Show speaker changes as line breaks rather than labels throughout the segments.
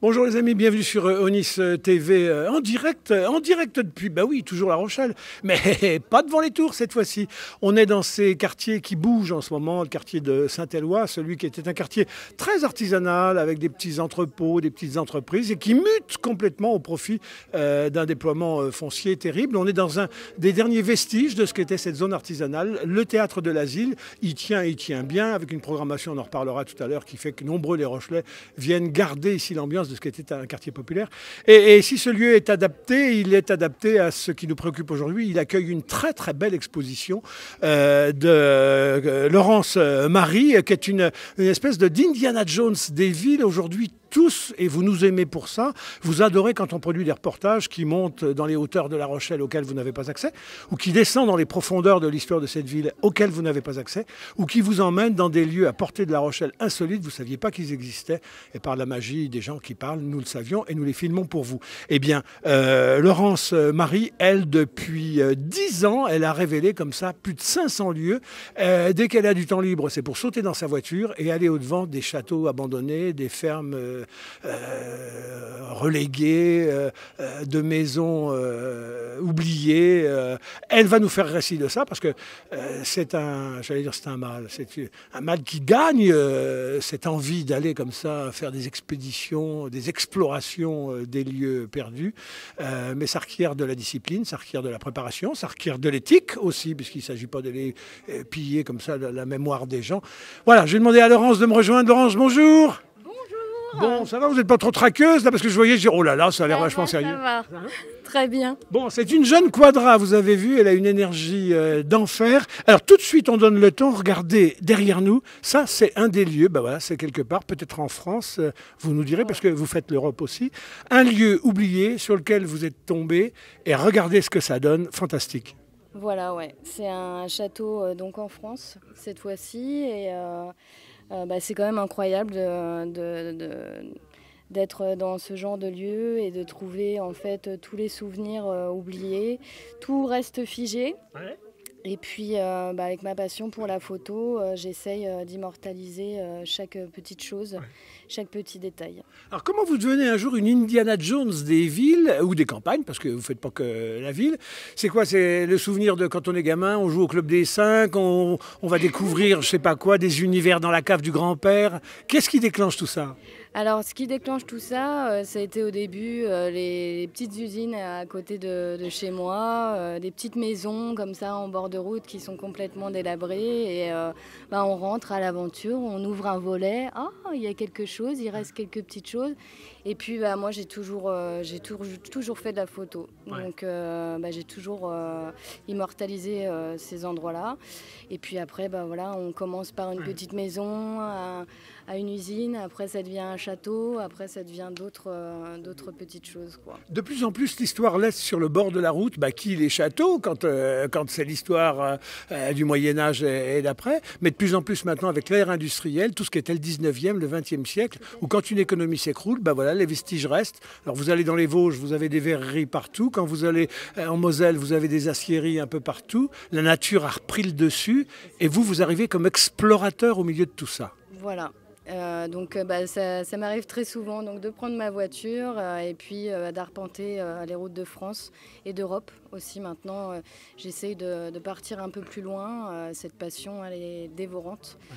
Bonjour les amis, bienvenue sur Onis TV en direct depuis, bah oui, toujours La Rochelle, mais pas devant les tours cette fois-ci. On est dans ces quartiers qui bougent en ce moment, le quartier de Saint-Éloi, celui qui était un quartier très artisanal avec des petits entrepôts, des petites entreprises et qui mute complètement au profit d'un déploiement foncier terrible. On est dans un des derniers vestiges de ce qu'était cette zone artisanale, le théâtre de l'Asile. Il tient bien avec une programmation, on en reparlera tout à l'heure, qui fait que nombreux les Rochelais viennent garder ici l'ambiance de ce qui était un quartier populaire. Et si ce lieu est adapté, il est adapté à ce qui nous préoccupe aujourd'hui. Il accueille une très très belle exposition de Laurence Marie, qui est une espèce d'Indiana Jones des villes aujourd'hui. Tous, et vous nous aimez pour ça, vous adorez quand on produit des reportages qui montent dans les hauteurs de La Rochelle auxquelles vous n'avez pas accès, ou qui descendent dans les profondeurs de l'histoire de cette ville auxquelles vous n'avez pas accès, ou qui vous emmènent dans des lieux à portée de La Rochelle insolites, vous ne saviez pas qu'ils existaient, et par la magie des gens qui parlent, nous le savions, et nous les filmons pour vous. Eh bien, Laurence Marie, elle, depuis 10 ans, elle a révélé comme ça plus de 500 lieux. Dès qu'elle a du temps libre, c'est pour sauter dans sa voiture et aller au-devant des châteaux abandonnés, des fermes reléguées, de maisons oubliées. Elle va nous faire récit de ça parce que c'est un mal. C'est un mal qui gagne cette envie d'aller comme ça faire des expéditions, des explorations des lieux perdus. Mais ça requiert de la discipline, ça requiert de la préparation, ça requiert de l'éthique aussi, puisqu'il ne s'agit pas d'aller piller comme ça la mémoire des gens. Voilà, je vais demander à Laurence de me rejoindre. Laurence, bonjour. Bon, ça va, vous n'êtes pas trop traqueuse là, parce que je voyais, je dis, oh là là, ça a l'air vachement sérieux.
Ça va, très bien.
Bon, c'est une jeune Quadra, vous avez vu, elle a une énergie d'enfer. Alors tout de suite, on donne le temps, regardez derrière nous, ça c'est un des lieux, ben voilà, c'est quelque part, peut-être en France, vous nous direz, parce que vous faites l'Europe aussi, un lieu oublié sur lequel vous êtes tombé, et regardez ce que ça donne, fantastique.
Voilà, ouais, c'est un château donc en France, cette fois-ci, et c'est quand même incroyable d'être dans ce genre de lieu et de trouver en fait tous les souvenirs oubliés. Tout reste figé. Ouais. Et puis avec ma passion pour la photo, j'essaye d'immortaliser chaque petite chose, chaque petit détail.
Alors comment vous devenez un jour une Indiana Jones des villes ou des campagnes, parce que vous ne faites pas que la ville. C'est quoi? C'est le souvenir de quand on est gamin, on joue au Club des 5, on va découvrir je sais pas quoi, des univers dans la cave du grand-père. Qu'est-ce qui déclenche tout ça?
Alors, ce qui déclenche tout ça, ça a été au début les petites usines à côté de chez moi, des petites maisons comme ça en bord de route qui sont complètement délabrées. Et on rentre à l'aventure, on ouvre un volet, il y a quelque chose, il reste quelques petites choses. Et puis moi, j'ai toujours fait de la photo. Ouais. Donc, j'ai toujours immortalisé ces endroits-là. Et puis après, on commence par une petite maison, à une usine, après ça devient un château, après ça devient d'autres petites choses, quoi.
De plus en plus, l'histoire laisse sur le bord de la route qui les châteaux, quand c'est l'histoire du Moyen-Âge et d'après, mais de plus en plus maintenant avec l'ère industrielle, tout ce qui était le 19e, le 20e siècle, où quand une économie s'écroule, les vestiges restent. Alors vous allez dans les Vosges, vous avez des verreries partout, quand vous allez en Moselle, vous avez des aciéries un peu partout, la nature a repris le dessus, et vous arrivez comme explorateur au milieu de tout ça.
Voilà. Ça m'arrive très souvent de prendre ma voiture et puis d'arpenter les routes de France et d'Europe aussi. Maintenant, j'essaye de partir un peu plus loin. Cette passion, elle est dévorante. Ouais.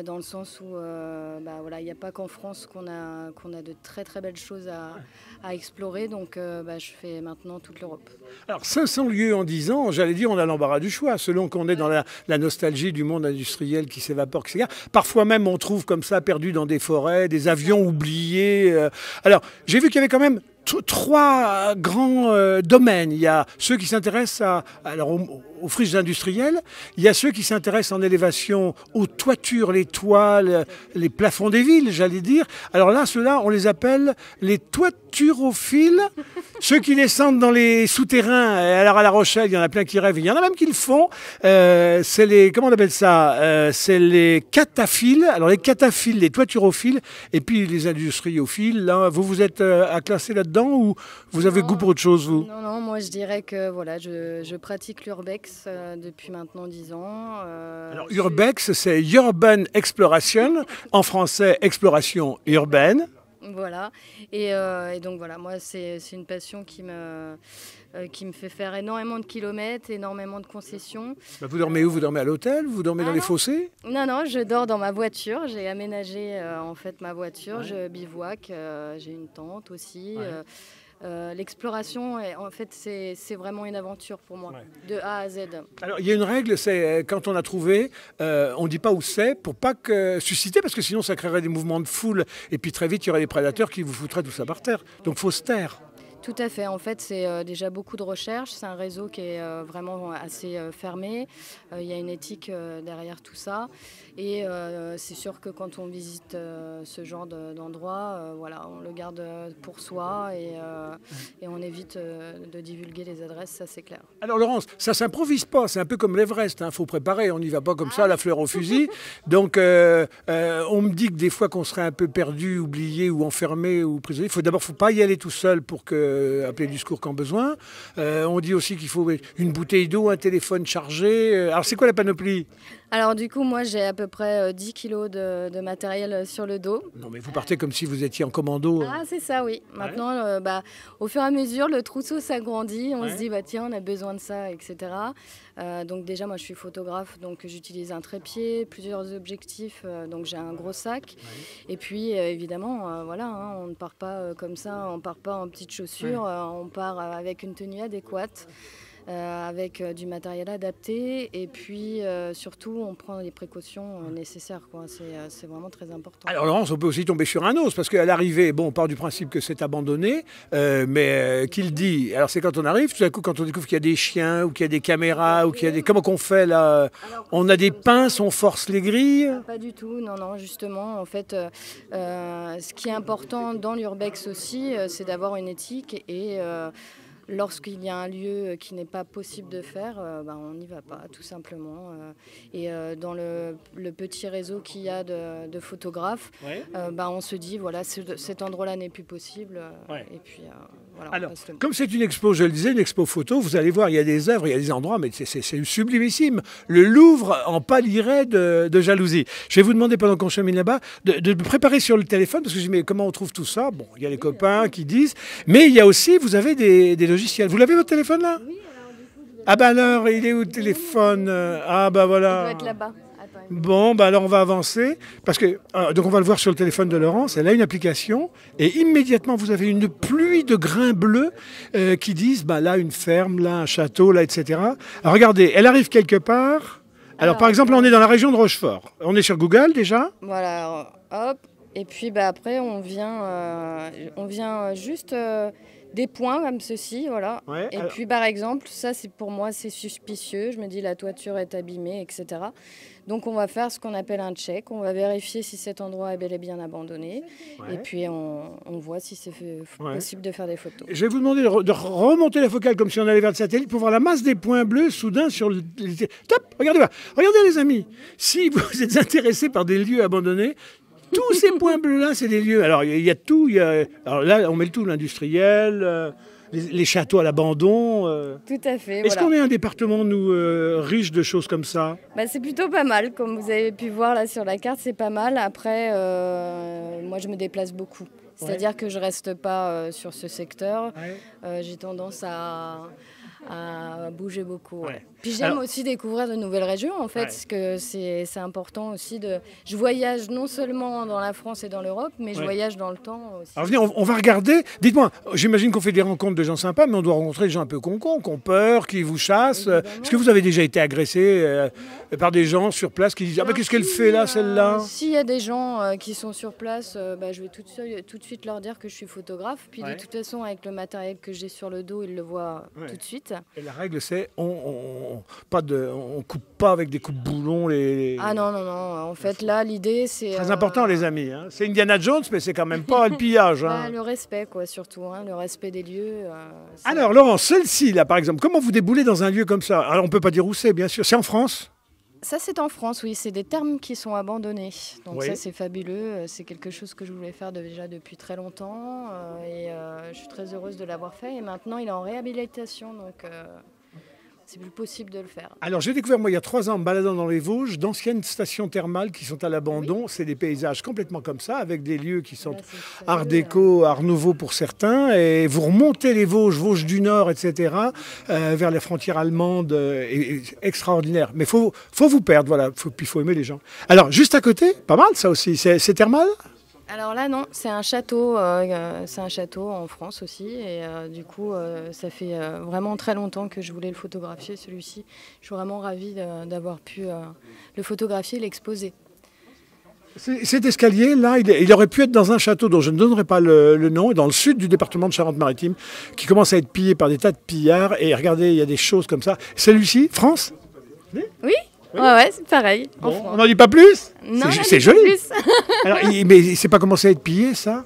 Dans le sens où il n'y a pas qu'en France qu'on a de très très belles choses à explorer, donc je fais maintenant toute l'Europe.
Alors 500 lieux en 10 ans, j'allais dire on a l'embarras du choix, selon qu'on est dans la nostalgie du monde industriel qui s'évapore, etc. Parfois même on trouve comme ça perdu dans des forêts, des avions oubliés. Alors j'ai vu qu'il y avait quand même 3 grands domaines. Il y a ceux qui s'intéressent aux friches industrielles, il y a ceux qui s'intéressent en élévation aux toitures, les toits, les plafonds des villes, j'allais dire. Alors là, ceux-là, on les appelle les toiturophiles, ceux qui descendent dans les souterrains. Alors à La Rochelle, il y en a plein qui rêvent, il y en a même qui le font. C'est les, comment on appelle ça? C'est les cataphiles. Alors les cataphiles, les toiturophiles, et puis les industriophiles. Là, vous êtes à classer là-dedans ou vous avez goût pour autre chose, vous?
Non, moi je dirais que je pratique l'urbex depuis maintenant 10 ans.
Alors urbex, c'est Urban Exploration, en français exploration urbaine.
Voilà. Et donc voilà, moi c'est une passion qui me fait faire énormément de kilomètres, énormément de concessions.
Bah, vous dormez où? Vous dormez à l'hôtel? Vous dormez dans les fossés?
Non, je dors dans ma voiture. J'ai aménagé en fait ma voiture. Je bivouaque. J'ai une tente aussi. L'exploration, en fait, c'est vraiment une aventure pour moi, de A à Z.
Alors, il y a une règle, c'est quand on a trouvé, on ne dit pas où c'est pour pas susciter, parce que sinon ça créerait des mouvements de foule, et puis très vite il y aurait des prédateurs qui vous foutraient tout ça par terre. Donc il faut se taire.
Tout à fait. En fait, c'est déjà beaucoup de recherche. C'est un réseau qui est vraiment assez fermé. Il y a une éthique derrière tout ça. Et c'est sûr que quand on visite ce genre d'endroit, voilà, on le garde pour soi et on évite de divulguer les adresses, ça c'est clair.
Alors Laurence, ça s'improvise pas. C'est un peu comme l'Everest. Il faut préparer. On n'y va pas comme ça, la fleur au fusil. Donc on me dit que des fois qu'on serait un peu perdu, oublié ou enfermé ou prisonnier. D'abord, faut pas y aller tout seul pour appeler du secours quand besoin. On dit aussi qu'il faut une bouteille d'eau, un téléphone chargé. Alors c'est quoi la panoplie?
Alors du coup, moi j'ai à peu près 10 kilos de matériel sur le dos.
Non mais vous partez comme si vous étiez en commando.
Ah c'est ça, oui. Maintenant, au fur et à mesure, le trousseau s'agrandit. On se dit, tiens, on a besoin de ça, etc. Donc déjà, moi je suis photographe, donc j'utilise un trépied, plusieurs objectifs, donc j'ai un gros sac. Et puis évidemment, voilà, on ne part pas comme ça, on ne part pas en petites chaussures, on part avec une tenue adéquate. Avec du matériel adapté et puis surtout on prend les précautions nécessaires, quoi. C'est vraiment très important.
Alors Laurence, on peut aussi tomber sur un os parce qu'à l'arrivée, bon, on part du principe que c'est abandonné, mais qui le dit? Alors c'est quand on arrive, tout à coup quand on découvre qu'il y a des chiens ou qu'il y a des caméras ou qu'il y a des... Comment qu'on fait là? On a des pinces, on force les grilles?
Pas du tout, non, justement, en fait, ce qui est important dans l'urbex aussi, c'est d'avoir une éthique et lorsqu'il y a un lieu qui n'est pas possible de faire, on n'y va pas, tout simplement. Et dans le petit réseau qu'il y a de photographes, on se dit, voilà, cet endroit-là n'est plus possible. Et puis, voilà.
Alors, comme c'est une expo, je le disais, une expo photo, vous allez voir, il y a des œuvres, il y a des endroits, mais c'est sublimissime. Le Louvre en pâlirait de jalousie. Je vais vous demander, pendant qu'on chemine là-bas, de me préparer sur le téléphone, parce que je dis, mais comment on trouve tout ça? Bon, il y a les copains qui disent, mais il y a aussi, vous avez des logiciels. Vous l'avez votre téléphone là?
Oui, alors du coup...
Ah ben alors, il est où le téléphone? Ah ben voilà.
Il doit être là-bas.
Bon, alors on va avancer, parce que donc on va le voir sur le téléphone de Laurence, elle a une application, et immédiatement vous avez une pluie de grains bleus qui disent, là une ferme, là un château, là etc. Alors regardez, elle arrive quelque part, alors par exemple on est dans la région de Rochefort, on est sur Google déjà.
Voilà, hop, et puis après on vient juste... des points comme ceci, voilà. Et puis par exemple, ça c'est pour moi c'est suspicieux. Je me dis la toiture est abîmée, etc. Donc on va faire ce qu'on appelle un check. On va vérifier si cet endroit est bel et bien abandonné. Et puis on voit si c'est possible de faire des photos.
Je vais vous demander de remonter la focale comme si on allait vers le satellite pour voir la masse des points bleus soudain sur le... Top! Regardez là. Regardez les amis. Si vous êtes intéressés par des lieux abandonnés, tous ces points bleus-là, c'est des lieux. Alors, il y a tout. Alors là, on met le tout, l'industriel, les châteaux à l'abandon.
Tout à fait.
Est-ce qu'on est un département, nous, riche de choses comme ça?
C'est plutôt pas mal. Comme vous avez pu voir là sur la carte, c'est pas mal. Après, moi, je me déplace beaucoup. C'est-à-dire que je reste pas sur ce secteur. J'ai tendance à bouger beaucoup. Puis j'aime aussi découvrir de nouvelles régions, en fait, parce que c'est important aussi de... Je voyage non seulement dans la France et dans l'Europe, mais je voyage dans le temps aussi.
Alors venez, on va regarder. Dites-moi, j'imagine qu'on fait des rencontres de gens sympas, mais on doit rencontrer des gens un peu concons, qui ont peur, qui vous chassent. Est-ce que vous avez déjà été agressé par des gens sur place qui disent « Ah qu'est-ce qu'elle fait là, celle-là »
S'il y a des gens qui sont sur place, je vais tout de suite leur dire que je suis photographe. Puis de toute façon, avec le matériel que j'ai sur le dos, ils le voient tout de suite.
Et la règle, c'est on coupe pas avec des coupes-boulons les...
Ah non. En fait, là, l'idée, c'est...
Très important, les amis. C'est Indiana Jones, mais c'est quand même pas le pillage.
Le respect, quoi, surtout. Le respect des lieux.
Alors, Laurent, celle-ci, là, par exemple, comment vous déboulez dans un lieu comme ça? Alors, on peut pas dire où c'est, bien sûr. C'est en France?
Ça, c'est en France, oui. C'est des thermes qui sont abandonnés. Donc ça, c'est fabuleux. C'est quelque chose que je voulais faire déjà depuis très longtemps. Et je suis très heureuse de l'avoir fait. Et maintenant, il est en réhabilitation. Donc c'est plus possible de le faire.
Alors j'ai découvert moi il y a 3 ans en me baladant dans les Vosges d'anciennes stations thermales qui sont à l'abandon. Oui. C'est des paysages complètement comme ça, avec des lieux qui sont art déco, art nouveau pour certains. Et vous remontez les Vosges, Vosges du Nord, etc., vers les frontières allemandes, extraordinaire. Mais faut vous perdre, voilà. Puis il faut aimer les gens. Alors juste à côté, pas mal ça aussi. C'est thermal ?
Alors là, non, c'est un château en France aussi. Et du coup, ça fait vraiment très longtemps que je voulais le photographier, celui-ci. Je suis vraiment ravie d'avoir pu le photographier et l'exposer.
Cet escalier, là, il aurait pu être dans un château dont je ne donnerai pas le nom, dans le sud du département de Charente-Maritime, qui commence à être pillé par des tas de pillards. Et regardez, il y a des choses comme ça. Celui-ci, France ?
Oui. Ouais, c'est pareil.
Bon, on n'en dit pas plus ?
Non,
c'est joli. Alors, mais c'est pas commencé à être pillé, ça ?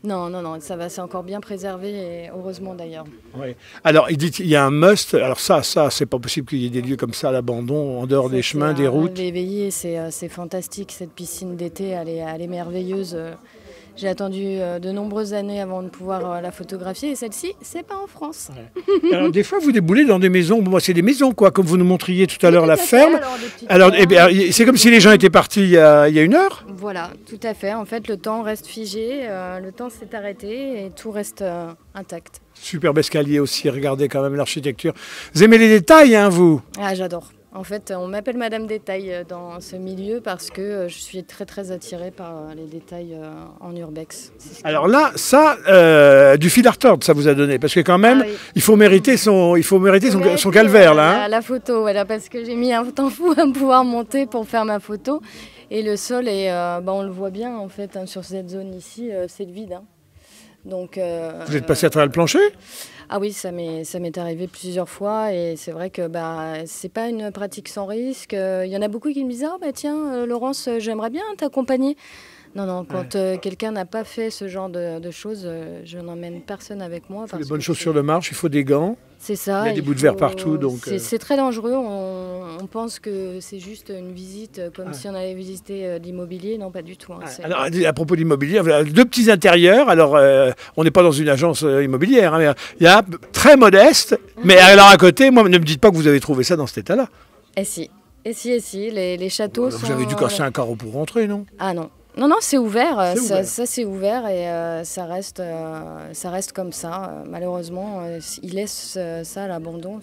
Non, ça va, c'est encore bien préservé, et heureusement d'ailleurs.
Oui. Alors, il dit qu'il y a un must. Alors ça, c'est pas possible qu'il y ait des lieux comme ça à l'abandon, en dehors des chemins, des routes.
L'éveillé, c'est fantastique. Cette piscine d'été, elle est merveilleuse. J'ai attendu de nombreuses années avant de pouvoir la photographier, et celle-ci, c'est pas en France.
Ouais. Alors, des fois, vous déboulez dans des maisons. Bon, c'est des maisons, quoi, comme vous nous montriez tout à l'heure la ferme. Alors, c'est comme si les gens étaient partis il y a 1 heure.
Voilà, tout à fait. En fait, le temps reste figé, le temps s'est arrêté et tout reste intact.
Superbe escalier aussi. Regardez quand même l'architecture. Vous aimez les détails, hein, vous ?
Ah, j'adore. En fait, on m'appelle Madame Détail dans ce milieu parce que je suis très très attirée par les détails en urbex.
Alors là, ça, du fil à retordre, ça vous a donné, parce que quand même, oui. il faut mériter son calvaire là. Hein.
La photo, voilà, parce que j'ai mis un temps fou à pouvoir monter pour faire ma photo, et le sol est, on le voit bien en fait, hein, sur cette zone ici, c'est le vide. Hein. Donc,
vous êtes passé à travers le plancher ?
Ah oui, ça m'est arrivé plusieurs fois, et c'est vrai que c'est pas une pratique sans risque. Il y en a beaucoup qui me disent « Ah tiens, Laurence, j'aimerais bien t'accompagner ». Non, quand quelqu'un n'a pas fait ce genre de choses, je n'emmène personne avec moi.
Il faut des bonnes chaussures de marche, il faut des gants.
C'est ça.
Il y a des bouts de verre partout.
C'est très dangereux. On pense que c'est juste une visite, comme si on allait visiter l'immobilier. Non, pas du tout. Hein.
Alors, à propos de l'immobilier, voilà, 2 petits intérieurs. Alors, on n'est pas dans une agence immobilière. Hein, il y a très modeste. Mais alors, à côté, moi, ne me dites pas que vous avez trouvé ça dans cet état-là.
Eh si. Les châteaux sont...
Vous avez dû casser un carreau pour rentrer, non ?
Ah non. Non, c'est ouvert. Ça c'est ouvert, et ça reste comme ça. Malheureusement, ils laissent ça à l'abandon.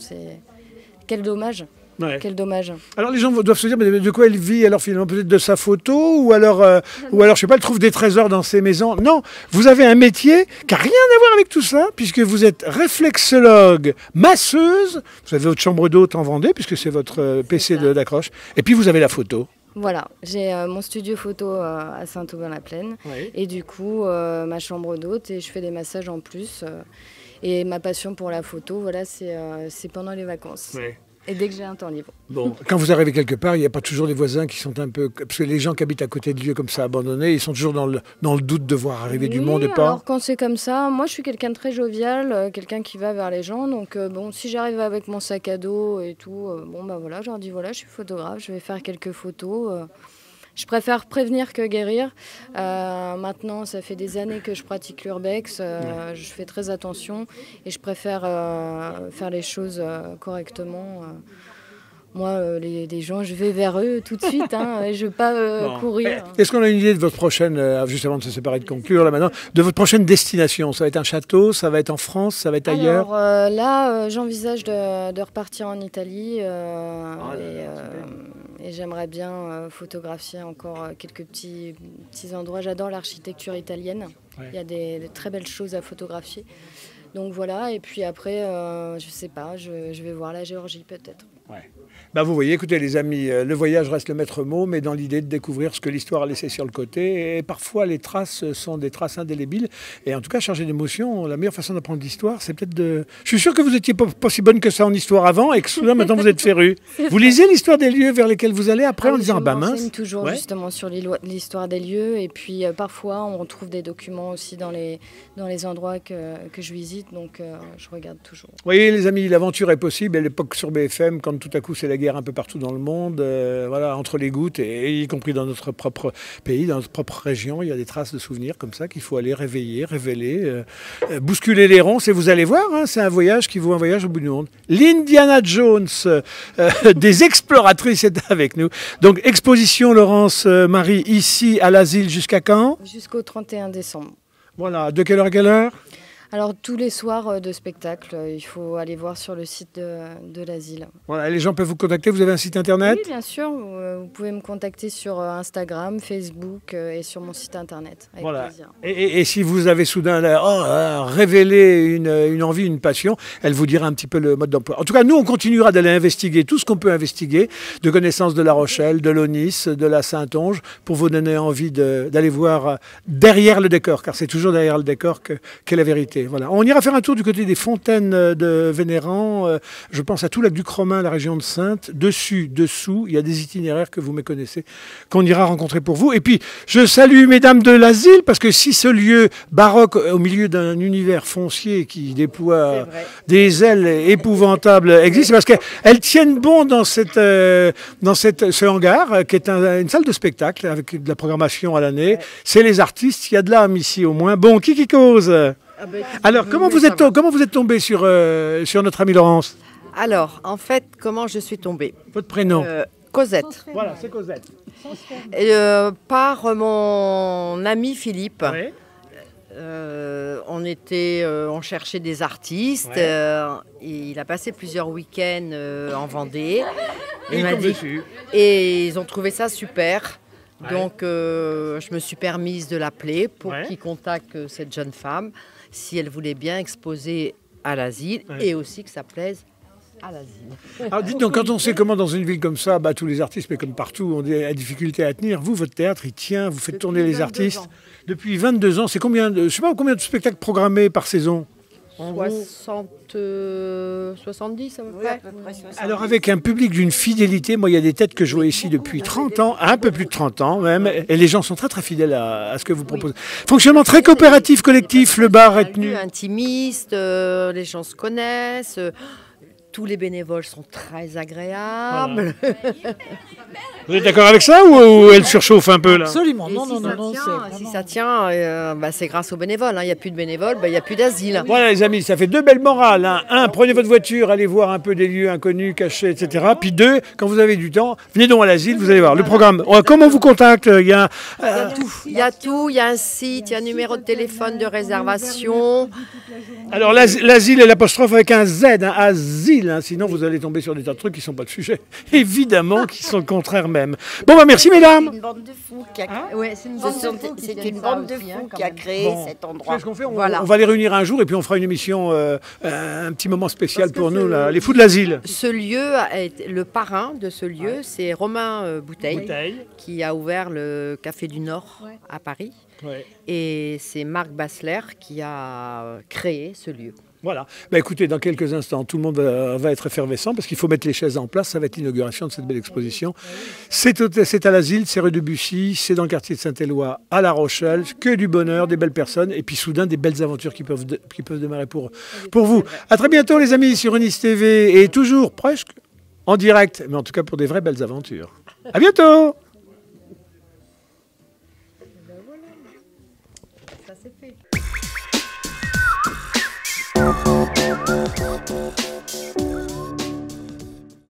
Quel dommage. Ouais. Quel dommage.
Alors les gens doivent se dire, mais de quoi elle vit alors finalement, peut-être de sa photo, ou alors je sais pas, elle trouve des trésors dans ses maisons. Non, vous avez un métier qui n'a rien à voir avec tout ça, puisque vous êtes réflexologue, masseuse, vous avez votre chambre d'hôte en Vendée, puisque c'est votre PC d'accroche, et puis vous avez la photo.
Voilà, j'ai mon studio photo à Saint-Aubin-la-Plaine, oui. Et du coup ma chambre d'hôte, et je fais des massages en plus. Et ma passion pour la photo, voilà, c'est pendant les vacances. Oui. Et dès que j'ai un temps libre.
Bon, quand vous arrivez quelque part, il n'y a pas toujours des voisins qui sont un peu... Parce que les gens qui habitent à côté de lieux comme ça abandonnés, ils sont toujours dans le doute de voir arriver du monde et pas...
Alors quand c'est comme ça, moi je suis quelqu'un de très jovial, quelqu'un qui va vers les gens. Donc si j'arrive avec mon sac à dos et tout, voilà, je leur dis voilà, je suis photographe, je vais faire quelques photos. Je préfère prévenir que guérir. Maintenant, ça fait des années que je pratique l'urbex. Je fais très attention, et je préfère faire les choses correctement. Moi, les gens, je vais vers eux tout de suite. Et je ne veux pas courir.
Est-ce qu'on a une idée de votre prochaine, juste avant de se séparer, de conclure là maintenant, de votre prochaine destination ? Ça va être un château, ça va être en France, ça va être ailleurs ?
Alors là, j'envisage de repartir en Italie. Et j'aimerais bien photographier encore quelques petits endroits. J'adore l'architecture italienne. Ouais. Il y a des très belles choses à photographier. Donc voilà, et puis après, je ne sais pas, je vais voir la Géorgie peut-être.
Ouais. Vous voyez, écoutez les amis, le voyage reste le maître mot, mais dans l'idée de découvrir ce que l'histoire a laissé sur le côté. Et parfois, les traces sont des traces indélébiles. Et en tout cas, chargées d'émotions, la meilleure façon d'apprendre l'histoire, c'est peut-être de... Je suis sûr que vous n'étiez pas si bonne que ça en histoire avant, et que soudain, maintenant, vous êtes féru. Vous lisez l'histoire des lieux vers lesquels vous allez après en disant, mince.
Je m'enseigne toujours justement sur l'histoire des lieux. Et puis, parfois, on retrouve des documents aussi dans les endroits que je visite. Donc, je regarde toujours.
Vous voyez, les amis, l'aventure est possible. À l'époque, sur BFM, quand monde, tout à coup, c'est la guerre un peu partout dans le monde, voilà, entre les gouttes, et y compris dans notre propre pays, dans notre propre région, il y a des traces de souvenirs comme ça qu'il faut aller réveiller, révéler, bousculer les ronces, et vous allez voir, hein, c'est un voyage qui vaut un voyage au bout du monde. L'Indiana Jones des exploratrices est avec nous. Donc, exposition Laurence Marie, ici à l'asile, jusqu'à quand?
Jusqu'au 31 décembre.
Voilà, de quelle heure à quelle heure?
Alors tous les soirs de spectacle, il faut aller voir sur le site de l'asile.
Voilà, les gens peuvent vous contacter, vous avez un site internet?
Oui, bien sûr, vous pouvez me contacter sur Instagram, Facebook et sur mon site internet, avec
voilà.
plaisir.
Et si vous avez soudain révélé une envie, une passion, elle vous dira un petit peu le mode d'emploi. En tout cas, nous, on continuera d'aller investiguer tout ce qu'on peut investiguer, de connaissances de La Rochelle, de l'Aunis, de la Saintonge, pour vous donner envie d'aller voir derrière le décor, car c'est toujours derrière le décor qu'est la vérité. Voilà. On ira faire un tour du côté des fontaines de Vénérand. Je pense à tout lac du Cromin, la région de Saintes. Dessus, dessous, il y a des itinéraires que vous méconnaissez, qu'on ira rencontrer pour vous. Et puis, je salue mesdames de l'asile, parce que si ce lieu baroque, au milieu d'un univers foncier qui déploie des ailes épouvantables, existe, c'est parce qu'elles tiennent bon dans ce hangar, qui est une salle de spectacle, avec de la programmation à l'année. Ouais. C'est les artistes, il y a de l'âme ici au moins. Bon, qui cause? Alors, comment vous êtes tombé sur notre amie Laurence?
Alors, en fait, comment je suis tombée?
Votre prénom?
Cosette.
Voilà, c'est Cosette.
Par mon ami Philippe.
Oui.
On cherchait des artistes. Ouais. Et il a passé plusieurs week-ends en Vendée. Il m'a dit, et ils ont trouvé ça super. Ouais. Donc, je me suis permise de l'appeler pour qu'il contacte cette jeune femme si elle voulait bien exposer à l'asile et aussi que ça plaise à l'asile.
Alors dites donc, quand on sait comment dans une ville comme ça, tous les artistes, mais comme partout, ont des difficultés à tenir, vous, votre théâtre, il tient, vous faites tourner les artistes. Ans. Depuis 22 ans, c'est combien de spectacles programmés par saison?
70 à peu près.
Alors avec un public d'une fidélité, moi il y a des têtes que je vois ici depuis 30 ans, un peu plus de 30 ans même, et les gens sont très très fidèles à ce que vous proposez. Fonctionnement très coopératif, collectif, le bar est tenu.
Intimiste, les gens se connaissent, tous les bénévoles sont très agréables. Voilà.
Vous êtes d'accord avec ça ou elle surchauffe un peu là?
Absolument, non.
Si ça tient, c'est grâce aux bénévoles. Il n'y a plus de bénévoles, il n'y a plus d'asile.
Voilà les amis, ça fait deux belles morales. Hein. Un, prenez votre voiture, allez voir un peu des lieux inconnus, cachés, etc. Puis deux, quand vous avez du temps, venez donc à l'asile, vous allez voir le programme. Comment on vous contacte? Il y a
tout, il y a un site, il y a un numéro de téléphone de réservation.
Alors l'asile est l'apostrophe avec un Z, un asile, hein, sinon vous allez tomber sur des tas de trucs qui ne sont pas le sujet. Évidemment, qui sont le contraire même. Bon, merci mesdames.
C'est une bande de fous qui a créé, qui a créé cet endroit.
Ce qu'on fait, on va les réunir un jour et puis on fera une émission, un petit moment spécial pour nous, là, les fous de l'asile.
Ce lieu, le parrain de ce lieu, c'est Romain Bouteille, qui a ouvert le Café du Nord à Paris. Ouais. Et c'est Marc Bassler qui a créé ce lieu.
Voilà. Écoutez, dans quelques instants, tout le monde va être effervescent parce qu'il faut mettre les chaises en place. Ça va être l'inauguration de cette belle exposition. C'est à l'asile, c'est rue de Bussy, c'est dans le quartier de Saint-Éloi, à La Rochelle. Que du bonheur, des belles personnes et puis soudain des belles aventures qui peuvent démarrer pour vous. À très bientôt les amis sur Aunis TV et toujours presque en direct, mais en tout cas pour des vraies belles aventures. À bientôt. Ça c'est fait.